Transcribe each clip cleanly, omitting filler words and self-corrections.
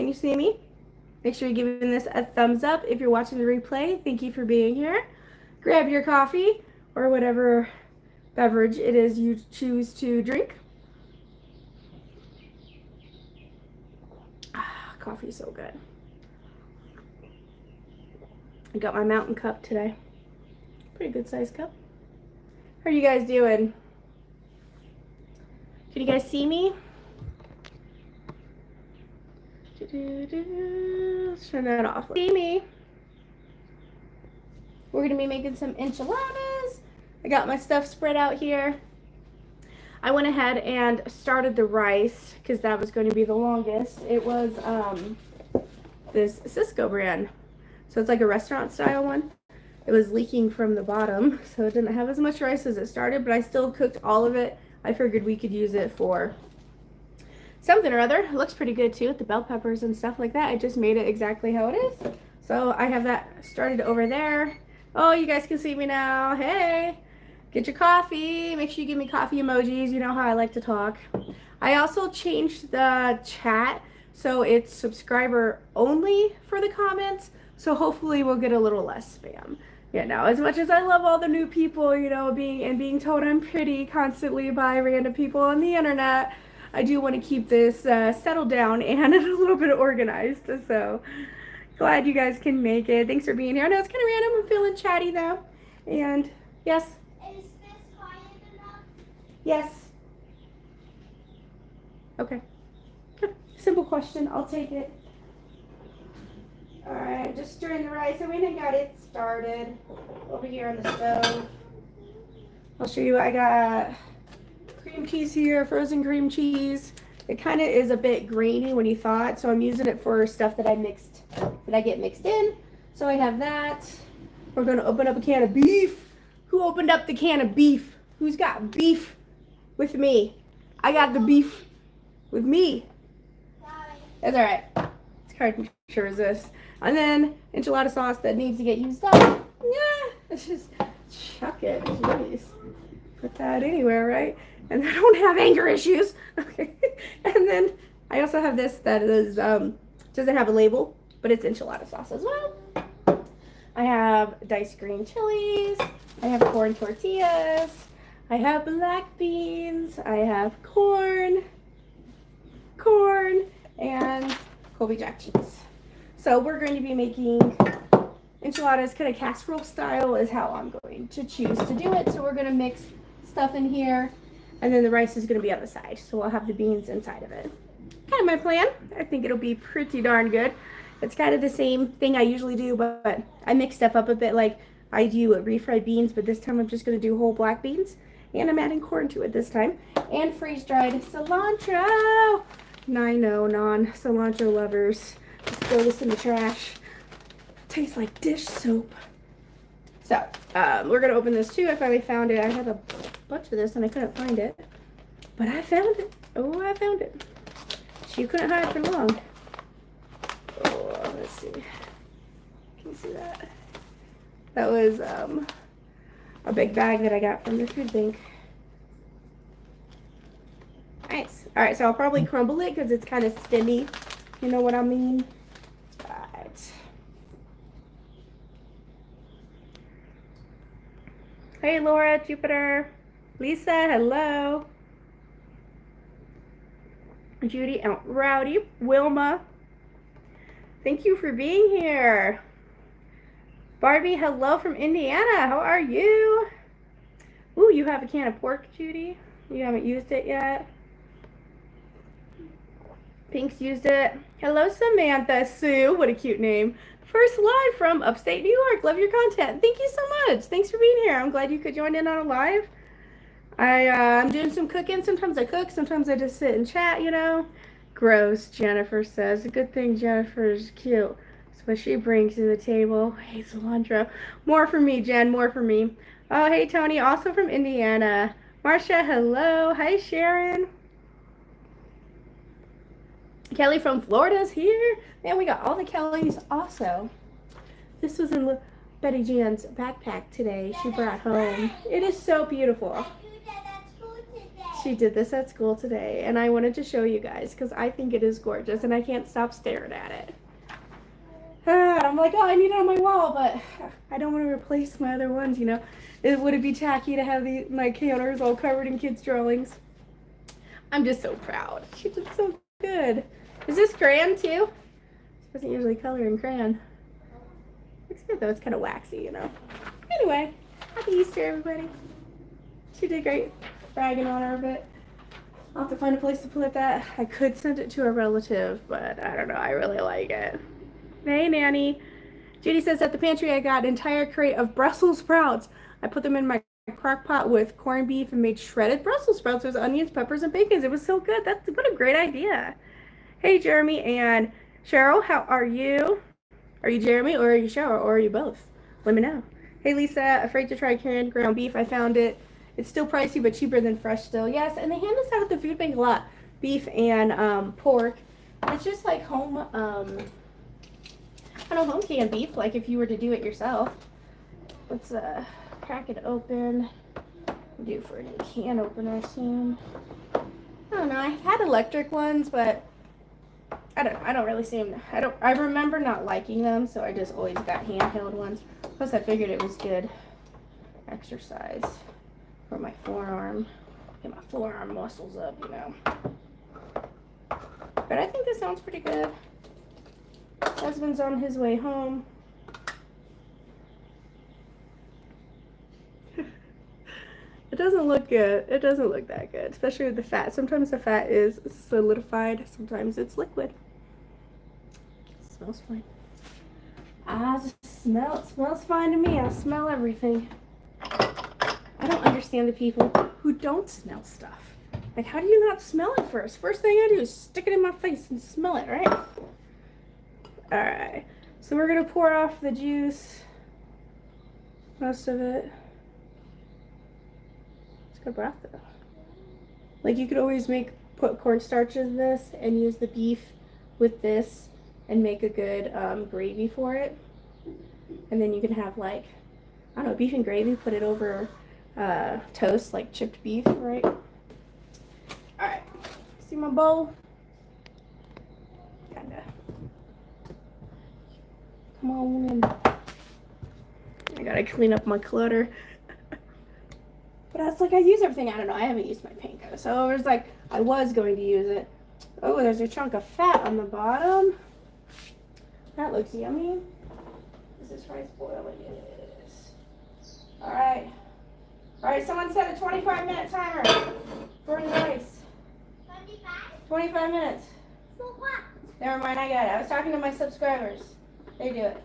Can you see me? Make sure you're giving this a thumbs up if you're watching the replay. Thank you for being here. Grab your coffee or whatever beverage it is you choose to drink. Coffee is so good. I got my mountain cup today. Pretty good size cup. How are you guys doing? Can you guys see me? Let's turn that off. See me? We're gonna be making some enchiladas. I got my stuff spread out here. I went ahead and started the rice because that was going to be the longest. It was this Cisco brand. So it's like a restaurant style one. It was leaking from the bottom, so it didn't have as much rice as it started, but I still cooked all of it. I figured we could use it for something or other. It looks pretty good too with the bell peppers and stuff like that. I just made it exactly how it is. So I have that started over there. Oh, you guys can see me now. Hey, get your coffee. Make sure you give me coffee emojis. You know how I like to talk. I also changed the chat so it's subscriber only for the comments. So hopefully we'll get a little less spam. You know, as much as I love all the new people, you know, being told I'm pretty constantly by random people on the internet, I do want to keep this settled down and a little bit organized. So glad you guys can make it. Thanks for being here. I know it's kind of random. I'm feeling chatty though. And yes. Is this quiet enough? Yes. Okay. Simple question. I'll take it. All right, just stirring the rice. I went and got it started over here on the stove. I'll show you what I got. Cream cheese here, frozen cream cheese. It kind of is a bit grainy when you thaw it, so I'm using it for stuff that I get mixed in. So I have that. We're gonna open up a can of beef. Who opened up the can of beef? Who's got beef with me? I got the beef with me. That's all right. It's hard to resist. And then enchilada sauce that needs to get used up. Yeah, let's just chuck it. Jeez. Put that anywhere, right? And I don't have anger issues. Okay. And then I also have this that is doesn't have a label, but it's enchilada sauce as well. I have diced green chilies. I have corn tortillas. I have black beans. I have corn, and Colby Jack cheese. So we're going to be making enchiladas kind of casserole style is how I'm going to choose to do it. So we're going to mix stuff in here, and then the rice is going to be on the side. So we'll have the beans inside of it. Kind of my plan. I think it'll be pretty darn good. It's kind of the same thing I usually do, but I mix stuff up a bit. Like I do refried beans, but this time I'm just going to do whole black beans. And I'm adding corn to it this time. And freeze-dried cilantro. I know, non-cilantro lovers. Just throw this in the trash. Tastes like dish soap. So, we're going to open this too. I finally found it. I had a bunch of this and I couldn't find it. But I found it. Oh, I found it. She couldn't hide for long. Oh, let's see. Can you see that? That was a big bag that I got from the food bank. Nice. All right, so I'll probably crumble it because it's kind of stemmy. You know what I mean? Right. Hey, Laura, Jupiter, Lisa, hello. Judy, Rowdy, Wilma. Thank you for being here. Barbie, hello from Indiana. How are you? Ooh, you have a can of pork, Judy. You haven't used it yet. Pink's used it. Hello, Samantha Sue. What a cute name. First live from upstate New York. Love your content. Thank you so much. Thanks for being here. I'm glad you could join in on a live. I'm doing some cooking. Sometimes I cook. Sometimes I just sit and chat, you know. Gross, Jennifer says. A good thing Jennifer's cute. That's what she brings to the table. Hey, cilantro. More for me, Jen. More for me. Oh, hey, Tony. Also from Indiana. Marcia, hello. Hi, Sharon. Kelly from Florida's here. Man, we got all the Kellys also. This was in Betty Jan's backpack today. She brought home. It is so beautiful. She did this at school today, and I wanted to show you guys because I think it is gorgeous, and I can't stop staring at it. I'm like, oh, I need it on my wall, but I don't want to replace my other ones, you know. Would it be tacky to have my counters all covered in kids' drawings? I'm just so proud. She did so good. Is this crayon too? She doesn't usually color in crayon. Looks good though. It's kind of waxy, you know. Anyway, happy Easter, everybody. She did great. Bragging on her a bit. I'll have to find a place to put that. I could send it to a relative, but I don't know. I really like it. Hey, Nanny. Judy says at the pantry I got an entire crate of Brussels sprouts. I put them in my crock pot with corned beef and made shredded Brussels sprouts with onions, peppers, and bacon. It was so good. What a great idea. Hey, Jeremy and Cheryl, how are you? Are you Jeremy or are you Cheryl or are you both? Let me know. Hey, Lisa, afraid to try canned ground beef. I found it. It's still pricey, but cheaper than fresh still. Yes, and they hand this out at the food bank a lot. Beef and pork. It's just like home, I don't know, home canned beef, like if you were to do it yourself. Let's crack it open. I'm due for a new can opener soon. I don't know, I've had electric ones, but I don't really seem, I remember not liking them, so I just always got handheld ones. Plus I figured it was good exercise for my forearm. Get my forearm muscles up, you know. But I think this sounds pretty good. Husband's on his way home. It doesn't look good. It doesn't look that good, especially with the fat. Sometimes the fat is solidified, sometimes it's liquid. It smells fine. I just smell it. Smells fine to me. I smell everything. I don't understand the people who don't smell stuff. Like, how do you not smell it first? First thing I do is stick it in my face and smell it, right? Alright. So we're going to pour off the juice. Most of it. It's good broth though. Like, you could always put cornstarch in this and use the beef with this and make a good gravy for it. And then you can have, like, I don't know, beef and gravy, put it over toast, like chipped beef, right? Alright, see my bowl? Kinda. Come on in. I gotta clean up my clutter. But I was like, I use everything. I don't know, I haven't used my panko. So I was like, I was going to use it. Oh, there's a chunk of fat on the bottom. That looks yummy. Is this rice boiling? It is. Alright. Alright, someone set a 25-minute timer for the rice. 25? 25 minutes. For what? Never mind, I got it. I was talking to my subscribers. They do it.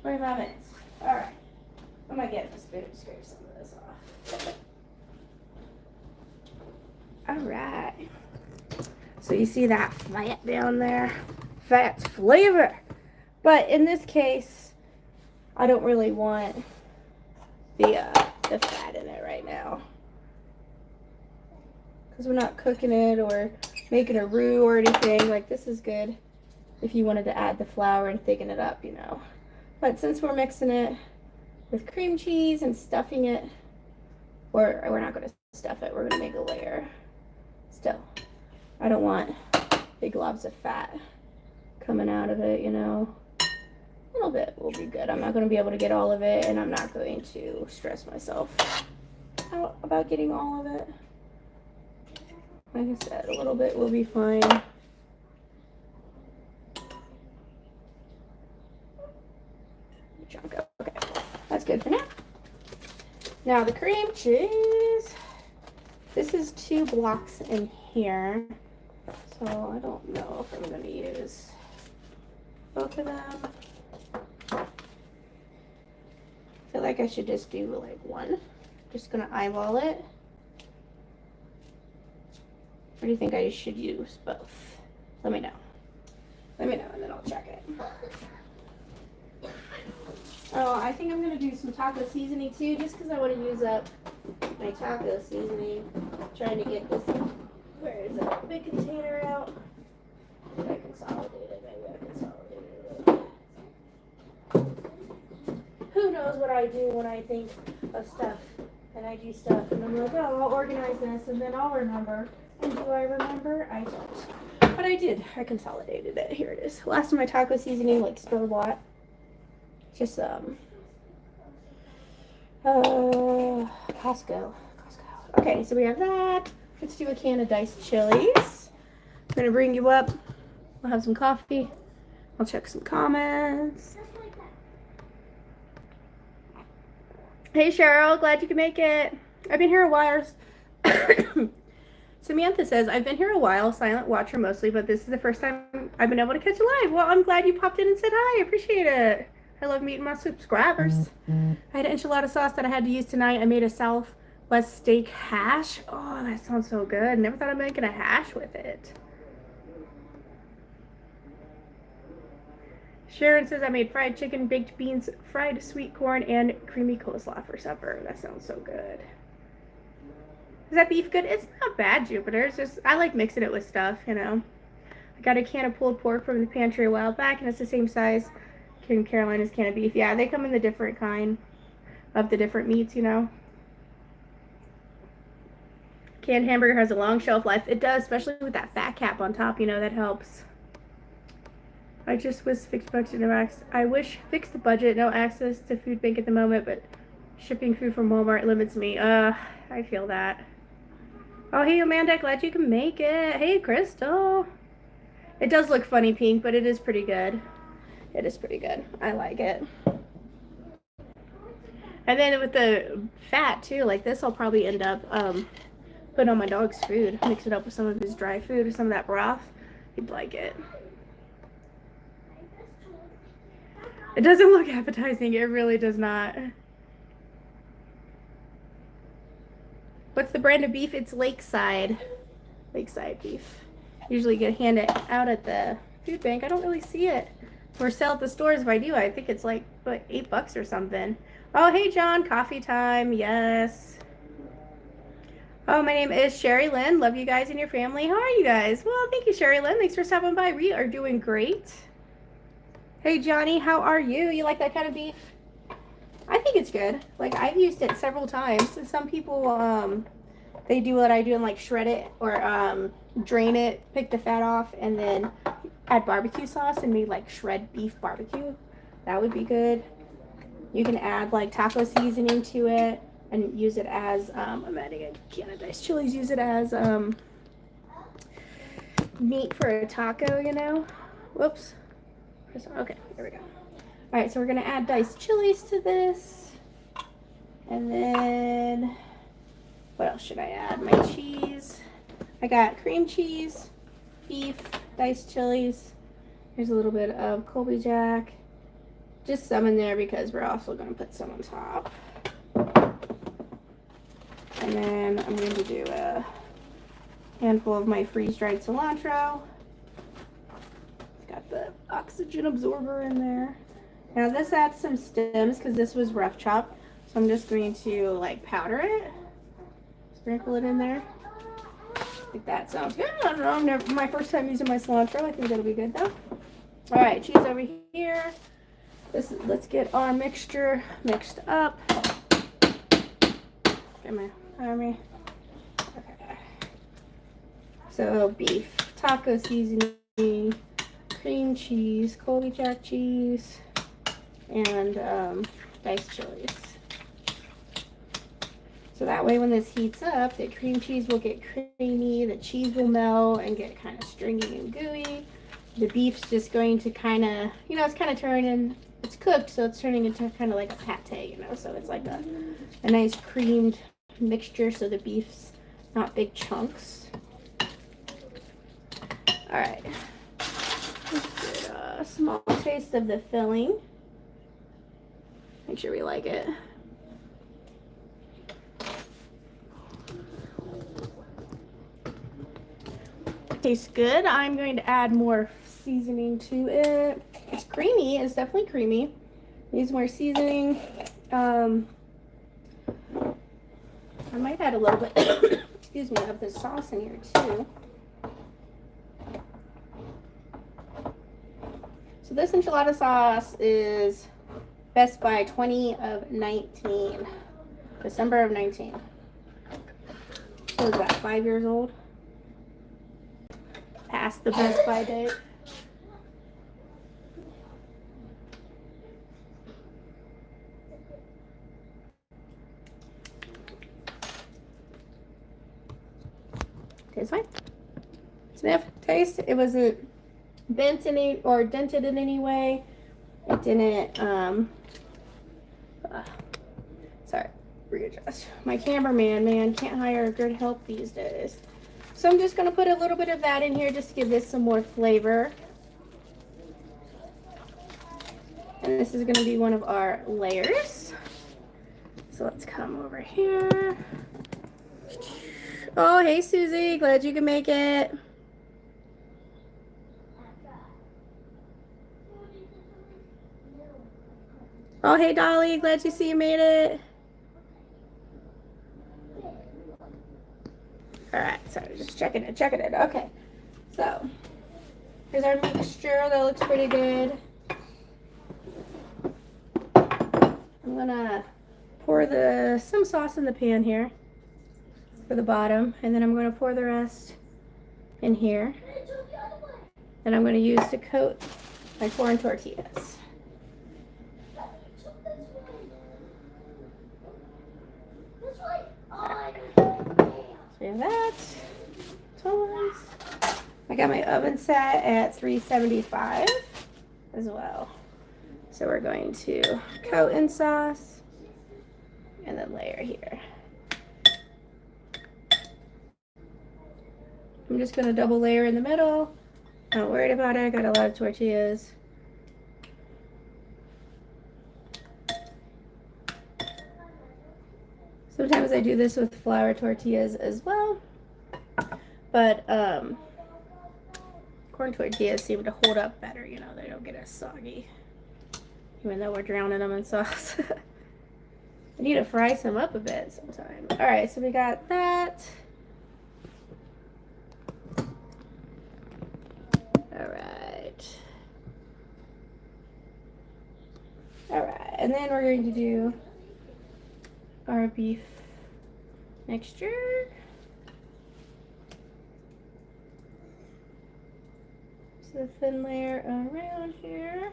25 minutes. Alright. I might get the spoon and scrape some of this off. Alright. So you see that fat down there? Fat's flavor. But in this case, I don't really want the fat in it right now. Because we're not cooking it or making a roux or anything. Like, this is good if you wanted to add the flour and thicken it up, you know. But since we're mixing it with cream cheese and stuffing it, or we're not going to stuff it, we're going to make a layer. Still, I don't want big globs of fat coming out of it, you know. A little bit will be good. I'm not going to be able to get all of it, and I'm not going to stress myself out about getting all of it. Like I said, a little bit will be fine. Chunk up. Okay, that's good for now. Now the cream cheese. This is 2 blocks in here, so I don't know if I'm going to use both of them. I feel like I should just do like one. Just gonna eyeball it. Or do you think I should use both? Let me know. Let me know and then I'll check it. Oh, I think I'm gonna do some taco seasoning too, just because I want to use up my taco seasoning. I'm trying to get this, where is it? Big container out. Maybe I consolidated it. Who knows what I do when I think of stuff and I do stuff, and I'm like, oh, I'll organize this, and then I'll remember. And do I remember? I don't. But I did. I consolidated it. Here it is. Last time my taco seasoning, like, spilled a lot. Just, Costco. Okay, so we have that. Let's do a can of diced chilies. I'm gonna bring you up. We'll have some coffee. I'll check some comments. Hey Cheryl, glad you could make it. I've been here a while. Samantha says, I've been here a while, silent watcher mostly, but this is the first time I've been able to catch a live. Well, I'm glad you popped in and said hi. I appreciate it. I love meeting my subscribers. I had enchilada sauce that I had to use tonight. I made a Southwest steak hash. Oh, that sounds so good. Never thought I'd making a hash with it. Sharon says, I made fried chicken, baked beans, fried sweet corn, and creamy coleslaw for supper. That sounds so good. Is that beef good? It's not bad, Jupiter. It's just, I like mixing it with stuff, you know. I got a can of pulled pork from the pantry a while back, and it's the same size in Carolina's can of beef. Yeah, they come in the different kind of the different meats, you know. Canned hamburger has a long shelf life. It does, especially with that fat cap on top, you know, that helps. I just wish fixed budget, no access. I wish fixed the budget, no access to food bank at the moment, but shipping food from Walmart limits me. I feel that. Oh, hey Amanda, glad you can make it. Hey Crystal. It does look funny pink, but it is pretty good. It is pretty good. I like it. And then with the fat too, like this, I'll probably end up putting on my dog's food. Mix it up with some of his dry food or some of that broth. He'd like it. It doesn't look appetizing. It really does not. What's the brand of beef? It's Lakeside. Lakeside beef. Usually get handed out at the food bank. I don't really see it. Or sell at the stores if I do. I think it's like $8 or something. Oh, hey John, coffee time. Yes. Oh, my name is Sherry Lynn. Love you guys and your family. How are you guys? Well, thank you, Sherry Lynn. Thanks for stopping by. We are doing great. Hey Johnny, how are you? You like that kind of beef? I think it's good. Like, I've used it several times. Some people, they do what I do and like shred it or drain it, pick the fat off, and then add barbecue sauce and make like shred beef barbecue. That would be good. You can add like taco seasoning to it and use it as, I'm adding a can of diced chilies, use it as meat for a taco, you know? Whoops. Okay, there we go. All right, so we're gonna add diced chilies to this. And then, what else should I add? My cheese. I got cream cheese, beef, diced chilies. Here's a little bit of Colby Jack. Just some in there because we're also gonna put some on top. And then I'm going to do a handful of my freeze-dried cilantro. It's got the oxygen absorber in there. Now this adds some stems because this was rough chop. So I'm just going to like powder it. Sprinkle it in there. I think that sounds good. I don't know, my first time using my cilantro. I think that'll be good though. All right, cheese over here. Let's get our mixture mixed up. Get my army. Okay. So beef, taco seasoning, cream cheese, Colby Jack cheese, and diced chilies. So that way when this heats up, the cream cheese will get creamy, the cheese will melt and get kind of stringy and gooey. The beef's just going to kind of, you know, it's kind of turning, it's cooked, so it's turning into kind of like a pate, you know, so it's like a nice creamed mixture, so the beef's not big chunks. All right, let's get a small taste of the filling. Make sure we like it. Tastes good. I'm going to add more seasoning to it. It's creamy. It's definitely creamy. Needs more seasoning. I might add a little bit, excuse me, of the sauce in here too. So this enchilada sauce is Best Buy 20 of 19. December of 19. So is that 5 years old? Past the Best Buy date. Tastes fine. Sniff, taste. It wasn't bent or dented in any way. It didn't, sorry, readjust. My cameraman, man, can't hire good help these days. So I'm just gonna put a little bit of that in here just to give this some more flavor. And this is gonna be one of our layers. So let's come over here. Oh, hey Susie, glad you can make it. Oh, hey Dolly, glad you see you made it. All right, sorry, just checking it. Okay, so here's our mixture. That looks pretty good. I'm gonna pour some sauce in the pan here for the bottom, and then I'm gonna pour the rest in here. And I'm gonna use to coat my corn tortillas. So we have that. I got my oven set at 375 as well. So we're going to coat in sauce and then layer here. I'm just gonna double layer in the middle. Not worried about it. I got a lot of tortillas. Sometimes I do this with flour tortillas as well, but corn tortillas seem to hold up better, you know, they don't get as soggy, even though we're drowning them in sauce. I need to fry some up a bit sometime. All right, so we got that. All right, and then we're going to do our beef mixture. So thin layer around here.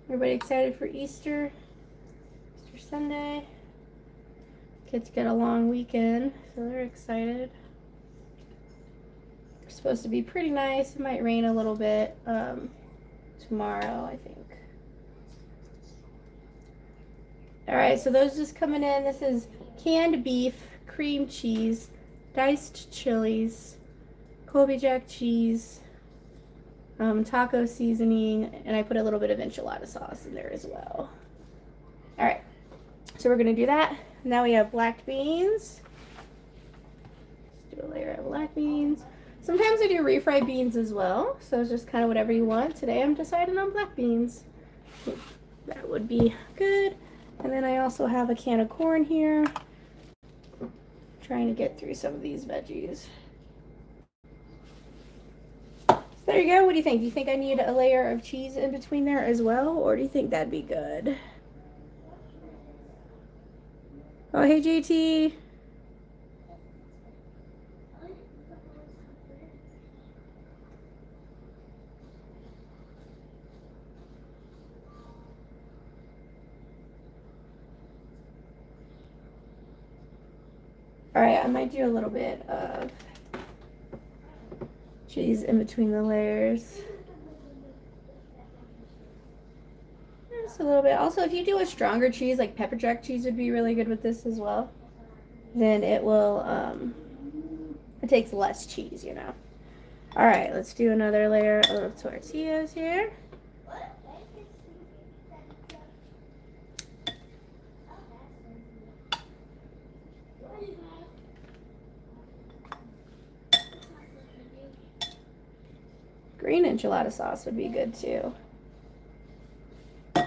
Everybody excited for Easter? Easter Sunday. Kids get a long weekend, so they're excited. It's supposed to be pretty nice. It might rain a little bit tomorrow, I think. All right, so those just coming in. This is canned beef, cream cheese, diced chilies, Colby Jack cheese, taco seasoning, and I put a little bit of enchilada sauce in there as well. All right, so we're gonna do that. Now we have black beans. Let's do a layer of black beans. Sometimes I do refried beans as well, so it's just kind of whatever you want. Today I'm deciding on black beans. That would be good. And then I also have a can of corn here. Trying to get through some of these veggies. So there you go. What do you think? Do you think I need a layer of cheese in between there as well? Or do you think that'd be good? Oh, hey, JT. All right, I might do a little bit of cheese in between the layers. Just a little bit. Also, if you do a stronger cheese, like pepper jack cheese would be really good with this as well. Then it will, it takes less cheese, you know. All right, let's do another layer of tortillas here. Green enchilada sauce would be good too. I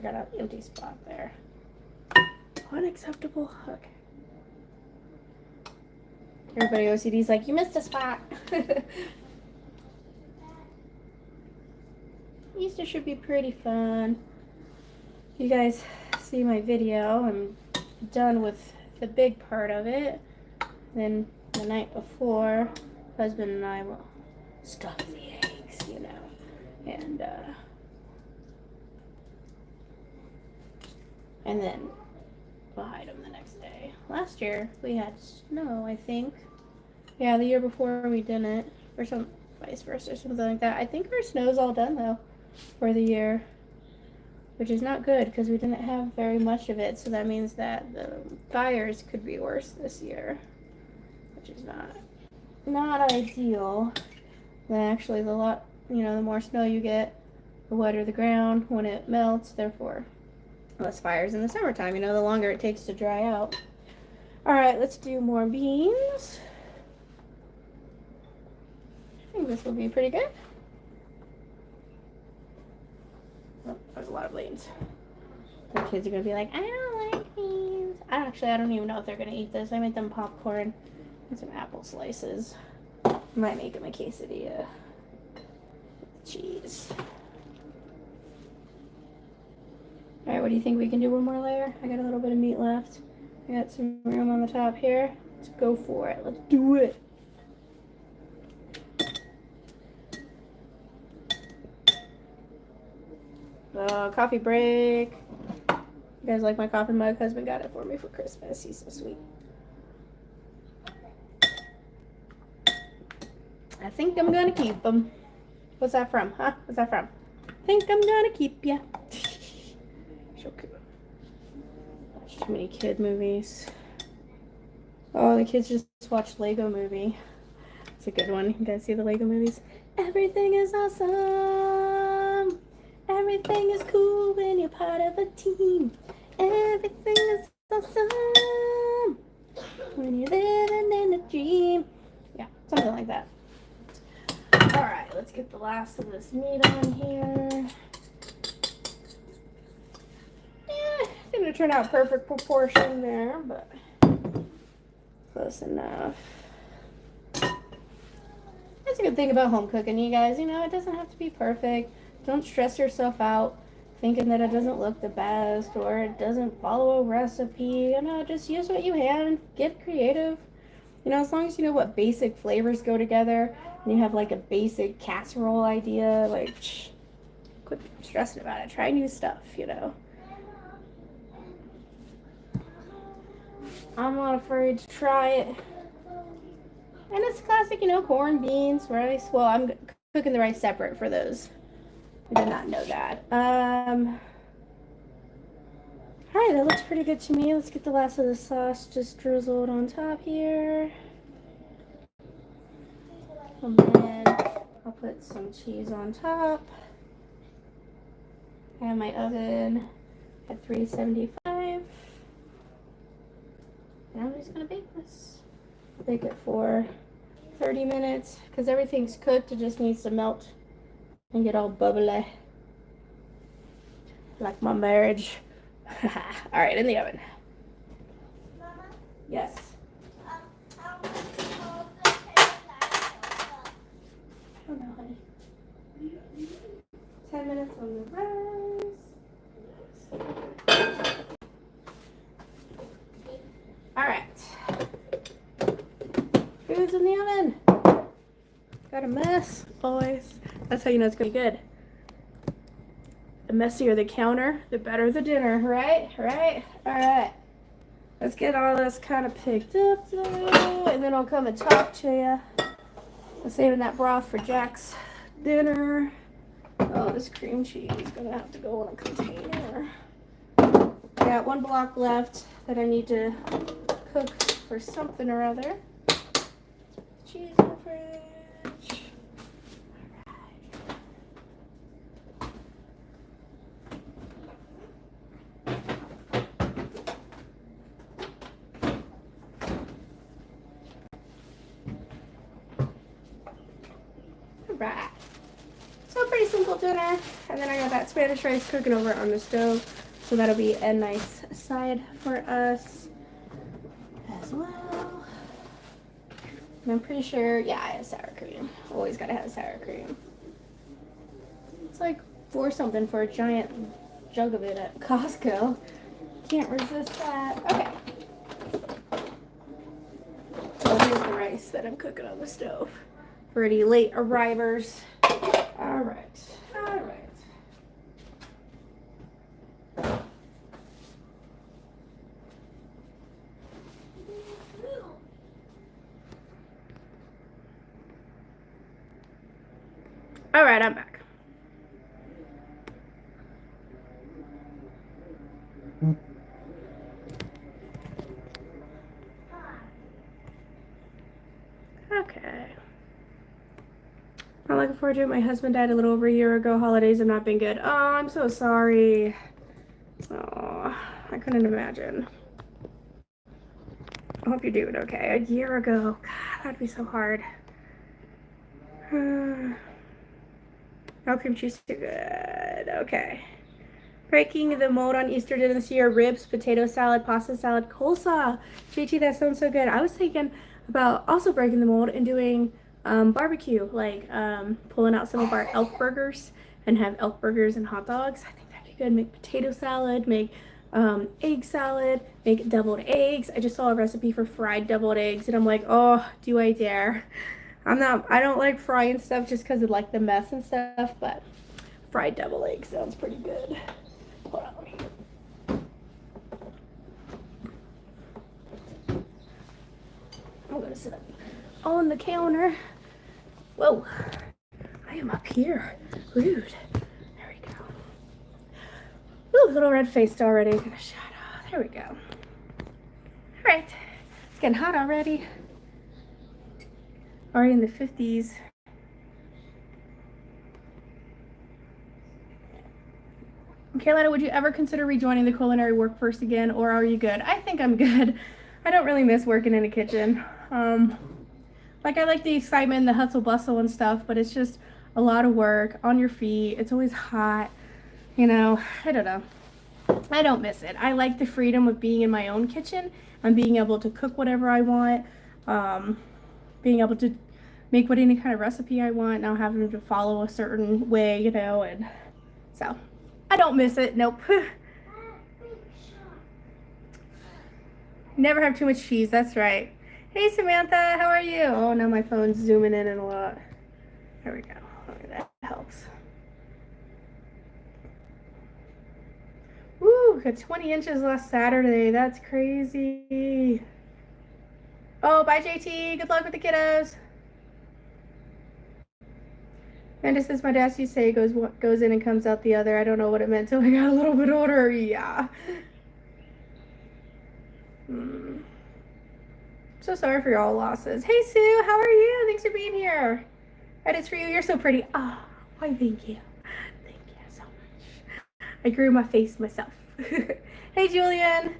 got an empty spot there. Unacceptable. Okay. Everybody OCD's like, you missed a spot. Easter should be pretty fun. You guys see my video. I'm done with the big part of it. Then the night before, husband and I will stuff the eggs, you know, and then we'll hide them the next day. Last year we had snow, I think. Yeah, the year before we didn't, or some vice versa, or something like that. I think our snow's all done though for the year, which is not good because we didn't have very much of it. So that means that the fires could be worse this year, which is not ideal. Then actually, the more snow you get, the wetter the ground when it melts. Therefore, less fires in the summertime. You know, the longer it takes to dry out. All right, let's do more beans. I think this will be pretty good. Oh, there's a lot of beans. The kids are gonna be like, I don't like beans. I don't even know if they're gonna eat this. I made them popcorn and some apple slices. Might make them a quesadilla with cheese. All right, what do you think? We can do one more layer? I got a little bit of meat left. I got some room on the top here. Let's go for it. Let's do it. Coffee break. You guys like my coffee mug? Husband got it for me for Christmas. He's so sweet. I think I'm gonna keep him. What's that from, huh? What's that from? I think I'm gonna keep ya. So cute. Watch too many kid movies. Oh, the kids just watched Lego Movie. It's a good one. You guys see the Lego movies? Everything is awesome. Everything is cool when you're part of a team. Everything is awesome when you're living in a dream. Yeah, something like that. All right, let's get the last of this meat on here. Yeah, it's gonna turn out perfect proportion there, but close enough. That's a good thing about home cooking, you guys. You know, it doesn't have to be perfect. Don't stress yourself out thinking that it doesn't look the best or it doesn't follow a recipe. You know, just use what you have and get creative. You know, as long as you know what basic flavors go together and you have like a basic casserole idea, like, quit stressing about it. Try new stuff, you know. I'm not afraid to try it. And it's classic, you know, corn, beans, rice. Well, I'm cooking the rice separate for those. I did not know that. All right, that looks pretty good to me. Let's get the last of the sauce just drizzled on top here. And then I'll put some cheese on top. I have my oven at 375. And I'm just gonna bake this. Bake it for 30 minutes because everything's cooked. It just needs to melt and get all bubbly like my marriage. All right, in the oven. Mama, Yes. Oh no, honey. 10 minutes on the rice. All right. Food's in the oven. Got a mess, boys. That's how you know it's gonna be good. The messier the counter, the better the dinner, right? Right? All right. Let's get all this kind of picked up though, and then I'll come and talk to you. I'm saving that broth for Jack's dinner. Oh, this cream cheese is gonna have to go in a container. I got one block left that I need to cook for something or other. Cheese in the fridge. Alright. So pretty simple dinner. And then I got that Spanish rice cooking over on the stove. So that'll be a nice side for us as well. I'm pretty sure, yeah, I have sour cream. Always gotta have sour cream. It's like $4 something for a giant jug of it at Costco. Can't resist that. Okay. So here's the rice that I'm cooking on the stove for any late arrivers. All right. All right. All right, I'm back. Okay. I'm looking forward to it. My husband died a little over a year ago. Holidays have not been good. Oh, I'm so sorry. Oh, I couldn't imagine. I hope you're doing okay. A year ago. God, that'd be so hard. No cream cheese too good. Okay. Breaking the mold on Easter dinner this year: ribs, potato salad, pasta salad, coleslaw. JT, that sounds so good. I was thinking about also breaking the mold and doing barbecue, like pulling out some of our elk burgers and have elk burgers and hot dogs. I think that'd be good. Make potato salad, make egg salad, make deviled eggs. I just saw a recipe for fried deviled eggs and I'm like, oh, do I dare? I don't like frying stuff just because of like the mess and stuff, but fried deviled eggs sounds pretty good. Hold on, let me. I'm gonna sit up on the counter. Whoa, I am up here. Rude. There we go. Ooh, little red faced already. Gonna shut up. There we go. All right, it's getting hot already. Already in the 50s. Carolina, would you ever consider rejoining the culinary workforce again, or are you good? I think I'm good. I don't really miss working in a kitchen. Like I like the excitement, the hustle bustle and stuff, but it's just a lot of work on your feet. It's always hot, you know. I don't know. I don't miss it. I like the freedom of being in my own kitchen and being able to cook whatever I want, being able to make what any kind of recipe I want, not having to follow a certain way, you know, and so I don't miss it. Nope. Never have too much cheese. That's right. Hey, Samantha. How are you? Oh, now my phone's zooming in a lot. There we go. Okay, that helps. Woo, got 20 inches last Saturday. That's crazy. Oh, bye, JT. Good luck with the kiddos. Amanda says my dad used to say goes in and comes out the other. I don't know what it meant till I got a little bit older. Yeah. So sorry for your all losses. Hey, Sue. How are you? Thanks for being here. Edits for you. You're so pretty. Oh, why, thank you. Thank you so much. I grew my face myself. Hey, Julian.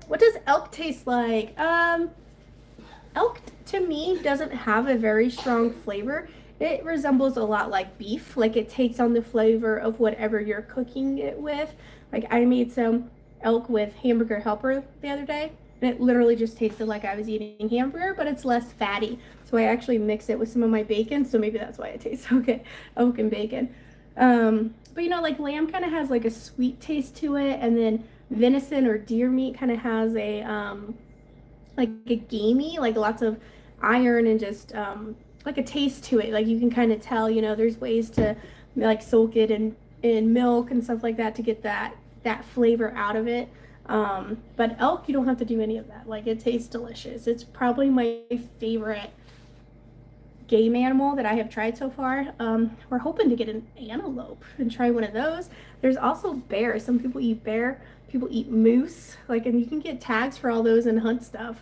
What does elk taste like? Elk to me doesn't have a very strong flavor. It resembles a lot like beef. Like it takes on the flavor of whatever you're cooking it with. Like I made some elk with hamburger helper the other day, and it literally just tasted like I was eating hamburger, but it's less fatty. So I actually mix it with some of my bacon, so maybe that's why it tastes so good. Elk and bacon. But you know, like lamb kind of has like a sweet taste to it, and then venison or deer meat kind of has a like a gamey, like lots of iron and just like a taste to it. Like you can kind of tell, you know, there's ways to like soak it in milk and stuff like that to get that flavor out of it. But elk, you don't have to do any of that. Like it tastes delicious. It's probably my favorite game animal that I have tried so far. We're hoping to get an antelope and try one of those. There's also bear. Some people eat bear. People eat moose. Like, and you can get tags for all those and hunt stuff.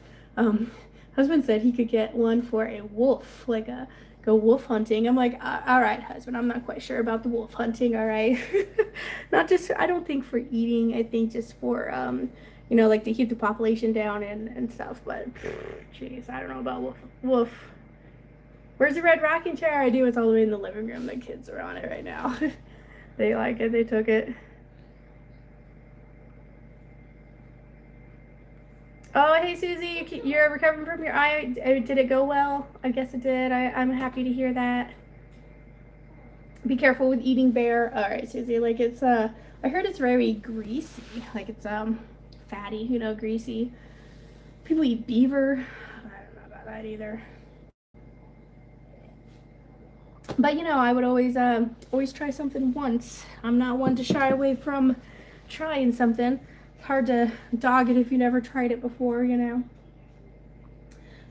Husband said he could get one for a wolf, like go wolf hunting. I'm like, all right, husband, I'm not quite sure about the wolf hunting. All right, not just, I don't think for eating. I think just for you know, like to keep the population down and stuff. But jeez, I don't know about wolf. Where's the red rocking chair? I do. It's all the way in the living room. The kids are on it right now. They like it. They took it. Oh, hey, Susie, you're recovering from your eye. Did it go well? I guess it did. I'm happy to hear that. Be careful with eating bear. All right, Susie, like it's, I heard it's very greasy. Like it's, fatty, you know, greasy. People eat beaver. I don't know about that either. But you know, I would always try something once. I'm not one to shy away from trying something. It's hard to dog it if you never tried it before, you know.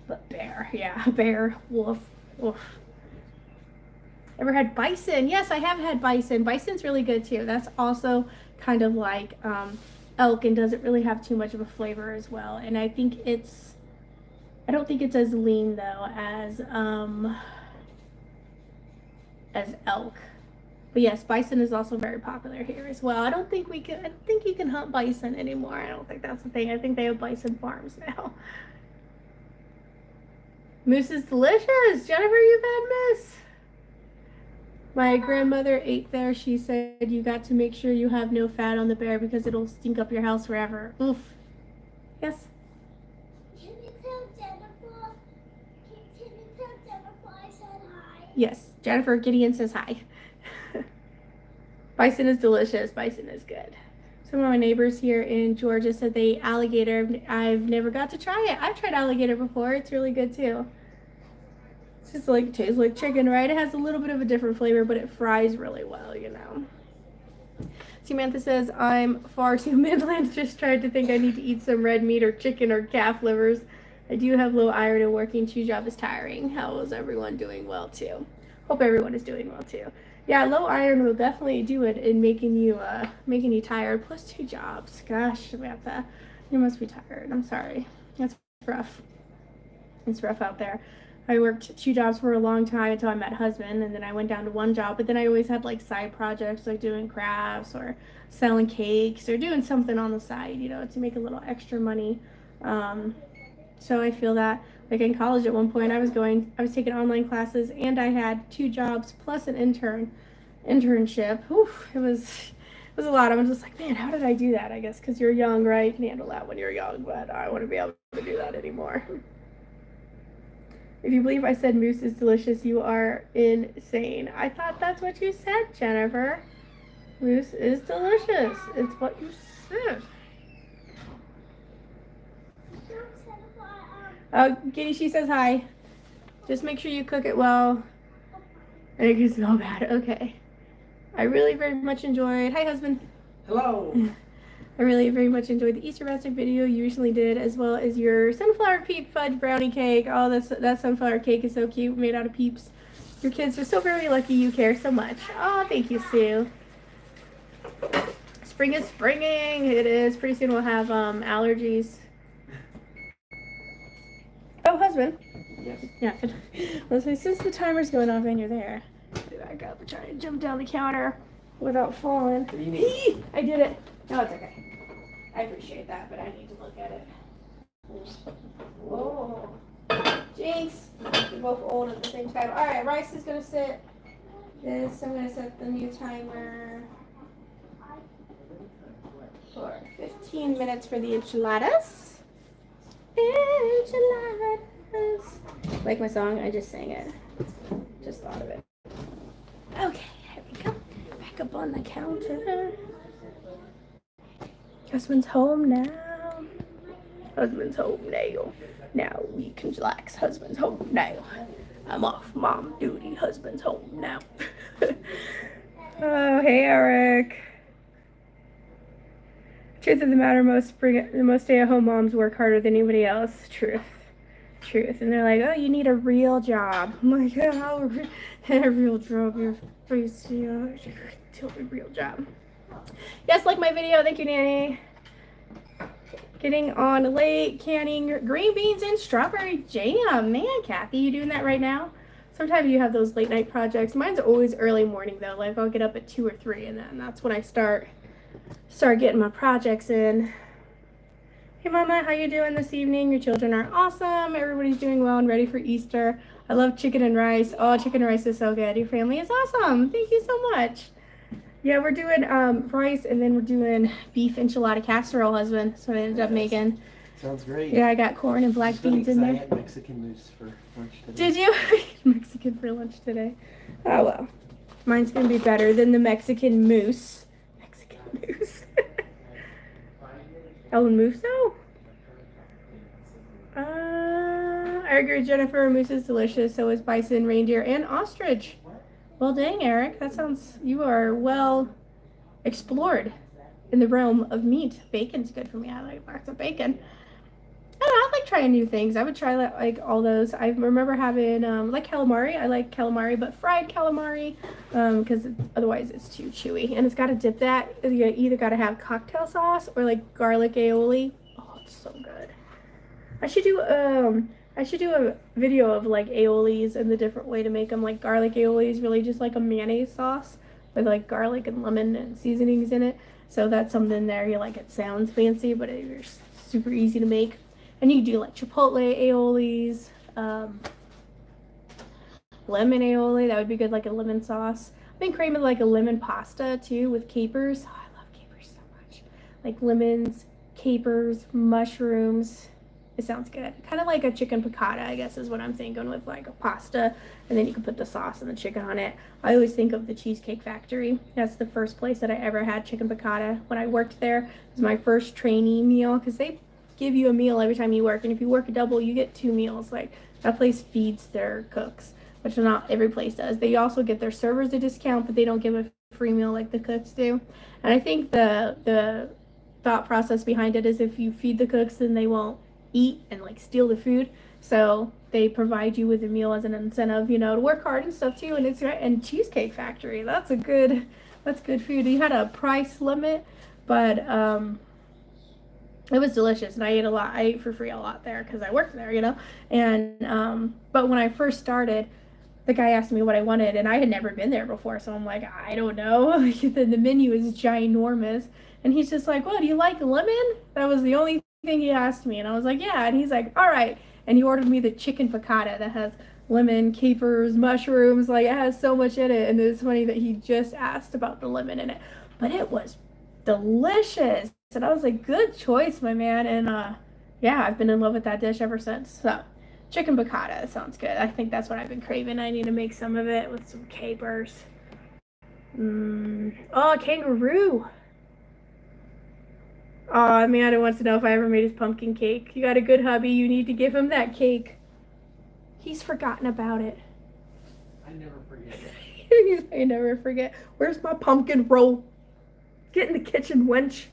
But bear, yeah, bear, wolf, wolf. Ever had bison? Yes, I have had bison. Bison's really good too. That's also kind of like elk and doesn't really have too much of a flavor as well. And I don't think it's as lean though as elk. But yes, bison is also very popular here as well. I don't think you can hunt bison anymore. I don't think that's the thing. I think they have bison farms now. Moose is delicious. Jennifer, you've had moose. My grandmother ate there. She said you got to make sure you have no fat on the bear because it'll stink up your house forever. Oof. Yes? Can you tell Jennifer? Can you tell Jennifer I said hi? Yes. Jennifer Gideon says hi. Bison is delicious. Bison is good. Some of my neighbors here in Georgia said they ate alligator. I've never got to try it. I've tried alligator before. It's really good too. It's just like, tastes like chicken, right? It has a little bit of a different flavor, but it fries really well, you know. Samantha says, I'm far too midland. Just tried to think I need to eat some red meat or chicken or calf livers. I do have low iron and working 2 jobs is tiring. How is everyone doing well too? Hope everyone is doing well too. Yeah, low iron will definitely do it in making you tired. Plus 2 jobs. Gosh, Samantha, you must be tired. I'm sorry. That's rough. It's rough out there. I worked 2 jobs for a long time until I met husband, and then I went down to 1 job. But then I always had like side projects, like doing crafts or selling cakes or doing something on the side, you know, to make a little extra money. So I feel that, like in college at one point, I was taking online classes, and I had 2 jobs plus an internship. Oof, it was a lot. I'm just like, man, how did I do that? I guess because you're young, right? You can handle that when you're young, but I wouldn't be able to do that anymore. If you believe I said moose is delicious, you are insane. I thought that's what you said, Jennifer. Moose is delicious. It's what you said. Giddy, she says hi. Just make sure you cook it well. And it can smell bad. Okay. I really very much enjoyed. Hi, husband. Hello. I really very much enjoyed the Easter basket video you recently did, as well as your sunflower peep fudge brownie cake. Oh, that sunflower cake is so cute, made out of peeps. Your kids are so very lucky you care so much. Oh, thank you, Sue. Spring is springing. It is. Pretty soon we'll have allergies. Oh, husband. Yes. Yeah. Well, so since the timer's going off and you're there, back up and try to jump down the counter without falling. What do you need? I did it. No, it's okay. I appreciate that, but I need to look at it. Oh, jinx! We're both old at the same time. All right, rice is gonna sit. I'm gonna set the new timer for 15 minutes for the enchiladas. Enchiladas. Like my song? I just sang it. Just thought of it. Okay, here we go. Back up on the counter. Husband's home now. Husband's home now. Now we can relax. Husband's home now. I'm off mom duty. Husband's home now. Oh, hey, Eric. Truth of the matter, most stay-at-home moms work harder than anybody else. Truth. And they're like, oh, you need a real job. I'm like, oh, a real job. You're crazy. Tell me real job. Yes, like my video. Thank you, Nanny. Getting on late, canning green beans and strawberry jam. Man, Kathy, you doing that right now? Sometimes you have those late night projects. Mine's always early morning though. Like I'll get up at 2 or 3, and then that's when I start getting my projects in. Hey Mama, how you doing this evening? Your children are awesome. Everybody's doing well and ready for Easter. I love chicken and rice. Oh, chicken and rice is so good. Your family is awesome. Thank you so much. Yeah, we're doing rice, and then we're doing beef enchilada casserole, husband. That's what I ended up making. Sounds great. Yeah, I got corn and black It's funny beans in 'cause I there. had Mexican mousse for lunch today. Did you? Mexican for lunch today. Oh well. Mine's gonna be better than the Mexican mousse. Mexican mousse. El Muso? I agree, Jennifer. Mousse is delicious. So is bison, reindeer, and ostrich. Well, dang, Eric. That sounds. You are well explored in the realm of meat. Bacon's good for me. I like lots of bacon. I don't know, I like trying new things. I would try like all those. I remember having like calamari. I like calamari, but fried calamari, because otherwise it's too chewy. And it's got to dip that. You either got to have cocktail sauce or like garlic aioli. Oh, it's so good. I should do a video of like aiolis and the different way to make them. Like garlic aioli is really just like a mayonnaise sauce with like garlic and lemon and seasonings in it. So that's something there. You like it sounds fancy, but it's super easy to make. And you do like chipotle aiolis, lemon aioli. That would be good, like a lemon sauce. I've been craving like a lemon pasta too with capers. Oh, I love capers so much. Like lemons, capers, mushrooms. It sounds good. Kind of like a chicken piccata, I guess, is what I'm thinking with like a pasta. And then you can put the sauce and the chicken on it. I always think of the Cheesecake Factory. That's the first place that I ever had chicken piccata. When I worked there, it was my first trainee meal because they give you a meal every time you work, and if you work a double you get 2 meals. Like that place feeds their cooks, which not every place does. They also get their servers a discount, but they don't give a free meal like the cooks do. And I think the thought process behind it is if you feed the cooks then they won't eat and like steal the food, so they provide you with a meal as an incentive, you know, to work hard and stuff too. And it's and Cheesecake Factory, that's good food. You had a price limit, but it was delicious, and I ate a lot. I ate for free a lot there because I worked there, you know. And but when I first started, the guy asked me what I wanted, and I had never been there before, so I'm like, I don't know. The menu is ginormous, and he's just like, "Well, do you like lemon?" That was the only thing he asked me, and I was like, "Yeah." And he's like, "All right," and he ordered me the chicken piccata that has lemon, capers, mushrooms. Like it has so much in it, and it's funny that he just asked about the lemon in it, but it was delicious. And I was like, good choice, my man. And yeah, I've been in love with that dish ever since. So chicken piccata sounds good. I think that's what I've been craving. I need to make some of it with some capers. Oh, kangaroo. Oh, Amanda wants to know if I ever made his pumpkin cake. You got a good hubby. You need to give him that cake. He's forgotten about it. I never forget. I never forget. Where's my pumpkin roll? Get in the kitchen, wench.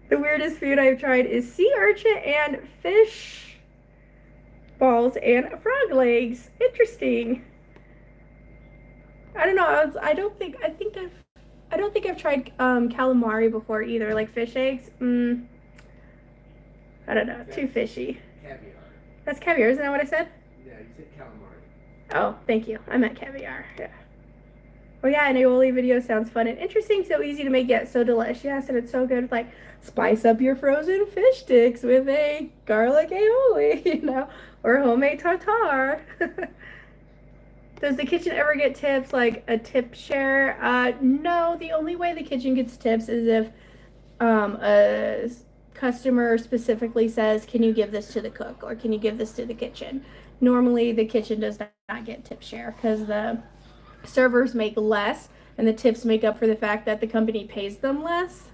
The weirdest food I've tried is sea urchin and fish balls and frog legs. Interesting. I don't know. I don't think I've tried calamari before either. Like fish eggs. I don't know. Too fishy. Caviar. That's caviar. Isn't that what I said? Yeah, you said calamari. Oh, thank you. I meant caviar. Yeah. Oh yeah, an aioli video sounds fun and interesting, so easy to make yet so delish. Yes, and it's so good. Like, spice up your frozen fish sticks with a garlic aioli, you know, or homemade tartare. Does the kitchen ever get tips, like a tip share? No, the only way the kitchen gets tips is if a customer specifically says, can you give this to the cook, or can you give this to the kitchen? Normally, the kitchen does not get tip share because the servers make less and the tips make up for the fact that the company pays them less.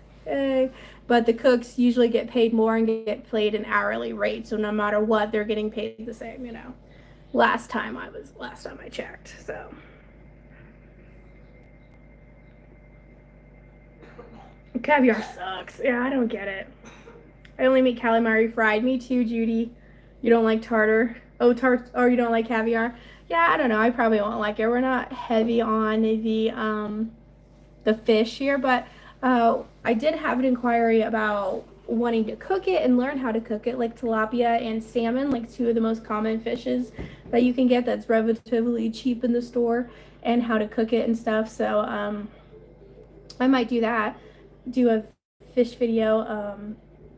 But the cooks usually get paid more and get paid an hourly rate, so no matter what, they're getting paid the same, you know. Last time I checked. So caviar sucks. Yeah, I don't get it. I only make calamari fried. Me too, Judy. You don't like tartar? Oh, or you don't like caviar? Yeah, I don't know. I probably won't like it. We're not heavy on the fish here, but I did have an inquiry about wanting to cook it and learn how to cook it, like tilapia and salmon, like 2 of the most common fishes that you can get that's relatively cheap in the store, and how to cook it and stuff. So I might do that, do a fish video,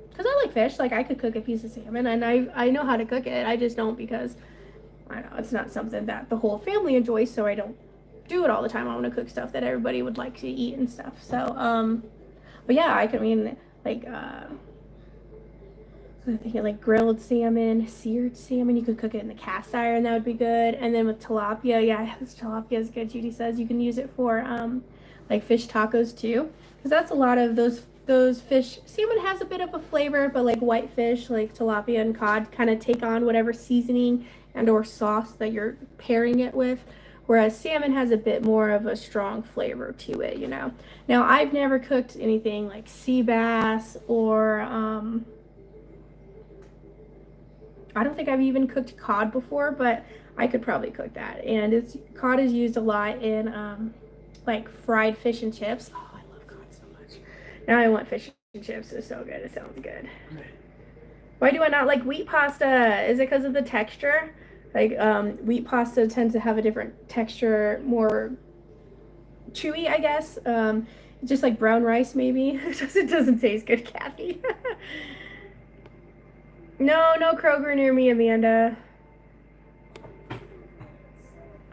because I like fish. Like I could cook a piece of salmon, and I know how to cook it. I just don't because I don't know, it's not something that the whole family enjoys, so I don't do it all the time. I want to cook stuff that everybody would like to eat and stuff. So but yeah, I mean, like I'm thinking like grilled salmon, seared salmon. You could cook it in the cast iron. That would be good. And then with tilapia, yeah, this tilapia is good. Judy says you can use it for like fish tacos too, because that's a lot of those fish. Salmon has a bit of a flavor, but like white fish, like tilapia and cod, kind of take on whatever seasoning and or sauce that you're pairing it with. Whereas salmon has a bit more of a strong flavor to it, you know. Now, I've never cooked anything like sea bass or I don't think I've even cooked cod before, but I could probably cook that. And cod is used a lot in like fried fish and chips. Oh, I love cod so much. Now I want fish and chips. It's so good. It sounds good. Why do I not like wheat pasta? Is it because of the texture? Like wheat pasta tends to have a different texture, more chewy, I guess. Just like brown rice, maybe. It doesn't taste good, Kathy. No Kroger near me, Amanda.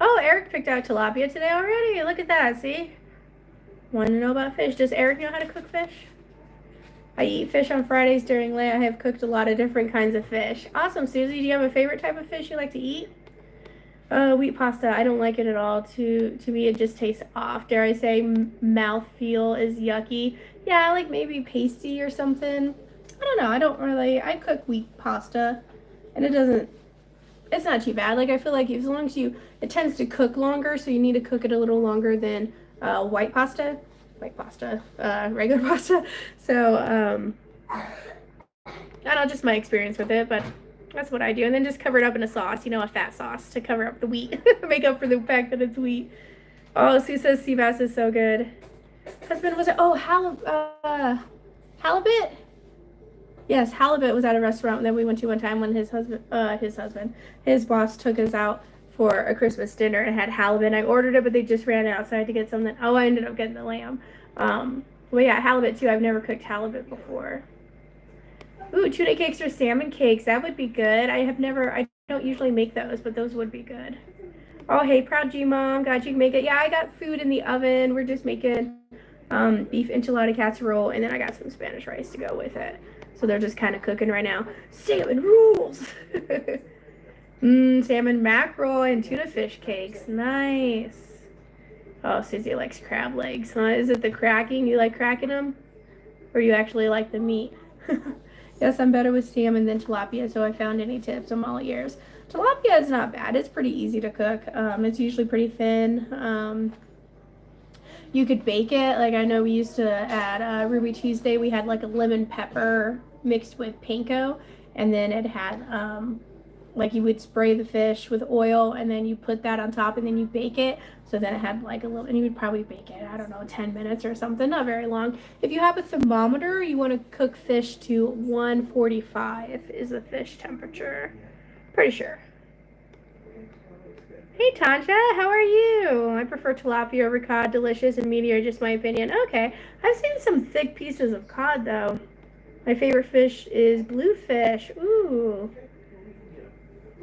Oh, Eric picked out tilapia today already. Look at that, see? Want to know about fish. Does Eric know how to cook fish? I eat fish on Fridays during Lent. I have cooked a lot of different kinds of fish. Awesome, Susie. Do you have a favorite type of fish you like to eat? Wheat pasta. I don't like it at all. To me, it just tastes off. Dare I say, mouthfeel is yucky. Yeah, like maybe pasty or something. I don't know. I cook wheat pasta, and it's not too bad. Like, I feel like as long as it tends to cook longer, so you need to cook it a little longer than white pasta, regular pasta. So, I don't know, just my experience with it, but that's what I do. And then just cover it up in a sauce, a fat sauce to cover up the wheat, make up for the fact that it's wheat. Oh, Sue says sea bass is so good. Husband was halibut? Yes, halibut was at a restaurant that we went to one time when his boss took us out for a Christmas dinner and had halibut. I ordered it, but they just ran out, so I had to get something. Oh, I ended up getting the lamb. Well, yeah, halibut too. I've never cooked halibut before. Ooh, tuna cakes or salmon cakes. That would be good. I don't usually make those, but those would be good. Oh, hey, proud G Mom. Glad you can make it. Yeah, I got food in the oven. We're just making beef enchilada casserole, and then I got some Spanish rice to go with it. So they're just kind of cooking right now. Salmon rules! Salmon mackerel and tuna fish cakes. Nice. Oh, Susie likes crab legs, huh? Is it the cracking? You like cracking them? Or you actually like the meat? Yes, I'm better with salmon than tilapia, so I found any tips. I'm all ears. Tilapia is not bad. It's pretty easy to cook. It's usually pretty thin. You could bake it. Like I know we used to at Ruby Tuesday, we had like a lemon pepper mixed with panko, and then it had like you would spray the fish with oil, and then you put that on top, and then you bake it. So then it had like a little, and you would probably bake it, I don't know, 10 minutes or something, not very long. If you have a thermometer, you want to cook fish to 145 is the fish temperature. Pretty sure. Hey Tasha, how are you? I prefer tilapia over cod. Delicious and meaty are just my opinion. Okay, I've seen some thick pieces of cod though. My favorite fish is bluefish. Ooh.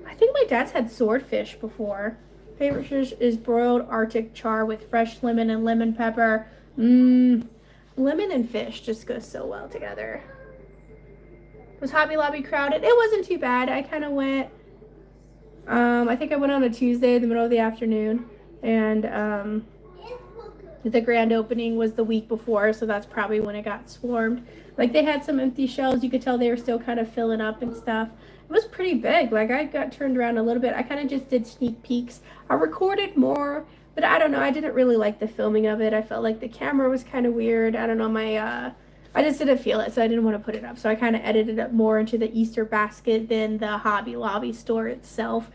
I think my dad's had swordfish before. Favorite fish is broiled Arctic char with fresh lemon and lemon pepper. Lemon and fish just go so well together. Was Hobby Lobby crowded? It wasn't too bad. I kind of went, I think I went on a Tuesday in the middle of the afternoon, and the grand opening was the week before, so that's probably when it got swarmed. Like they had some empty shelves. You could tell they were still kind of filling up and stuff. It was pretty big. Like I got turned around a little bit. I kind of just did sneak peeks. I recorded more, but I don't know. I didn't really like the filming of it. I felt like the camera was kind of weird. I don't know. I just didn't feel it, so I didn't want to put it up. So I kind of edited it more into the Easter basket than the Hobby Lobby store itself.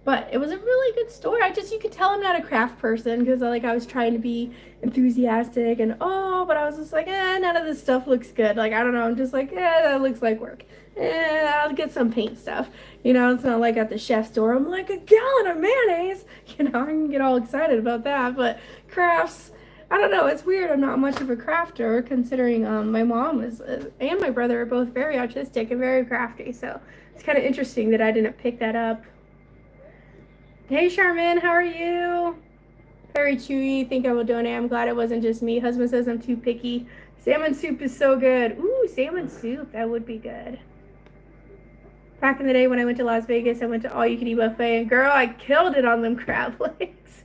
But it was a really good store. You could tell I'm not a craft person because I was trying to be enthusiastic and but I was just like, none of this stuff looks good. Like, I don't know. I'm just like, that looks like work. I'll get some paint stuff. It's not like at the chef store, I'm like, a gallon of mayonnaise. I can get all excited about that. But crafts, I don't know. It's weird. I'm not much of a crafter considering my mom and my brother are both very artistic and very crafty. So it's kind of interesting that I didn't pick that up. Hey Charmin, how are you? Very chewy. Think I will donate. I'm glad it wasn't just me. Husband says I'm too picky. Salmon soup is so good. Ooh, salmon soup. That would be good. Back in the day when I went to Las Vegas, I went to all you can eat buffet, and girl, I killed it on them crab legs.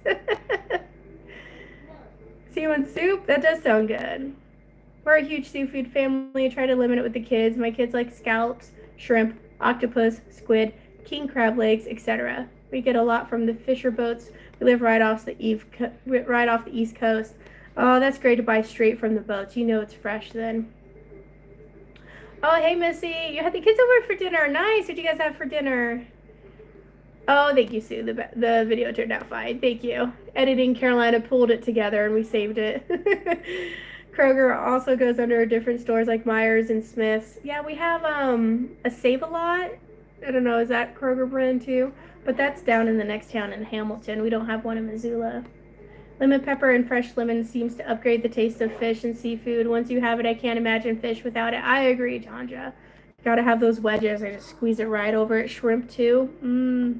Seaweed soup, that does sound good. We're a huge seafood family. I try to limit it with the kids. My kids like scallops, shrimp, octopus, squid, king crab legs, etc. We get a lot from the fisher boats. We live right off the East Coast. Oh, that's great to buy straight from the boats. You know it's fresh then. Oh, hey, Missy. You had the kids over for dinner. Nice. What did you guys have for dinner? Oh, thank you, Sue. The video turned out fine. Thank you. Editing Carolina pulled it together and we saved it. Kroger also goes under different stores like Myers and Smith's. Yeah, we have a Save-A-Lot. I don't know, is that Kroger brand too? But that's down in the next town in Hamilton. We don't have one in Missoula. Lemon pepper and fresh lemon seems to upgrade the taste of fish and seafood. Once you have it, I can't imagine fish without it. I agree, Tanja. Gotta have those wedges. I just squeeze it right over it. Shrimp too.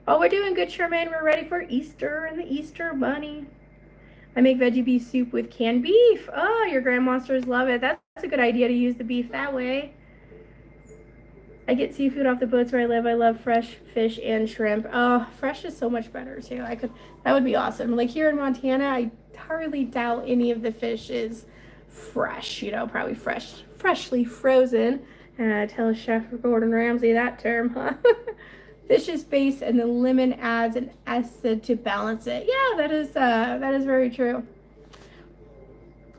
Oh, we're doing good, Charmaine. We're ready for Easter and the Easter bunny. I make veggie beef soup with canned beef. Oh, your grandmonsters love it. That's a good idea to use the beef that way. I get seafood off the boats where I live. I love fresh fish and shrimp. Oh, fresh is so much better too. That would be awesome. Like here in Montana, I hardly doubt any of the fish is fresh, you know, probably freshly frozen. Tell Chef Gordon Ramsay that term, huh? Fish is base and the lemon adds an acid to balance it. Yeah, that is very true.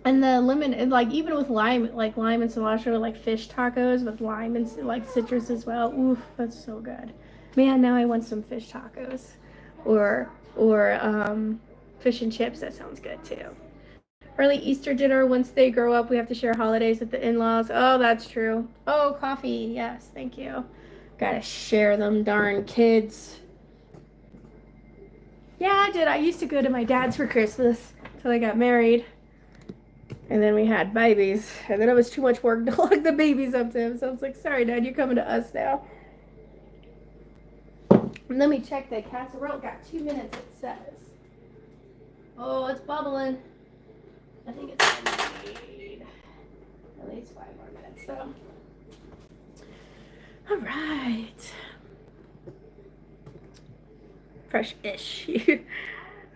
And the lemon, and like even with lime, like lime and cilantro, like fish tacos with lime and like citrus as well. Oof, that's so good. Man, now I want some fish tacos, or fish and chips. That sounds good too. Early Easter dinner. Once they grow up, we have to share holidays with the in-laws. Oh, that's true. Oh, coffee. Yes, thank you. Gotta share them darn kids. Yeah, I did. I used to go to my dad's for Christmas until I got married. And then we had babies. And then it was too much work to lock the babies up to him. So I was like, sorry, Dad, you're coming to us now. And let me check the casserole. Got 2 minutes, it says. Oh, it's bubbling. I think it's going to need at least 5 more minutes, though. All right. Fresh-ish.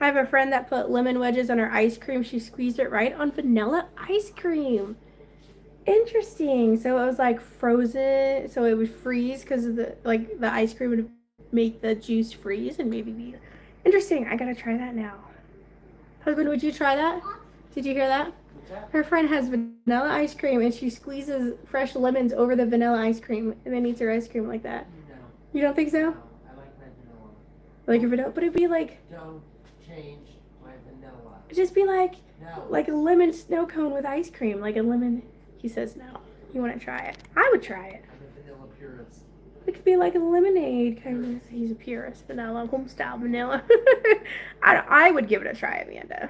I have a friend that put lemon wedges on her ice cream. She squeezed it right on vanilla ice cream. Interesting. So it was like frozen, so it would freeze because of the ice cream would make the juice freeze and maybe be interesting. I gotta try that now. Husband, would you try that? Did you hear that? Her friend has vanilla ice cream and she squeezes fresh lemons over the vanilla ice cream and then eats her ice cream like that. No. You don't think so? No, I like my vanilla. Like your vanilla, but it'd be like. Don't change my vanilla. It'd just be like. No. Like a lemon snow cone with ice cream, like a lemon. He says no. You want to try it? I would try it. I'm a vanilla purist. It could be like a lemonade kind of. He's a purist, vanilla, home style vanilla. I would give it a try, Amanda.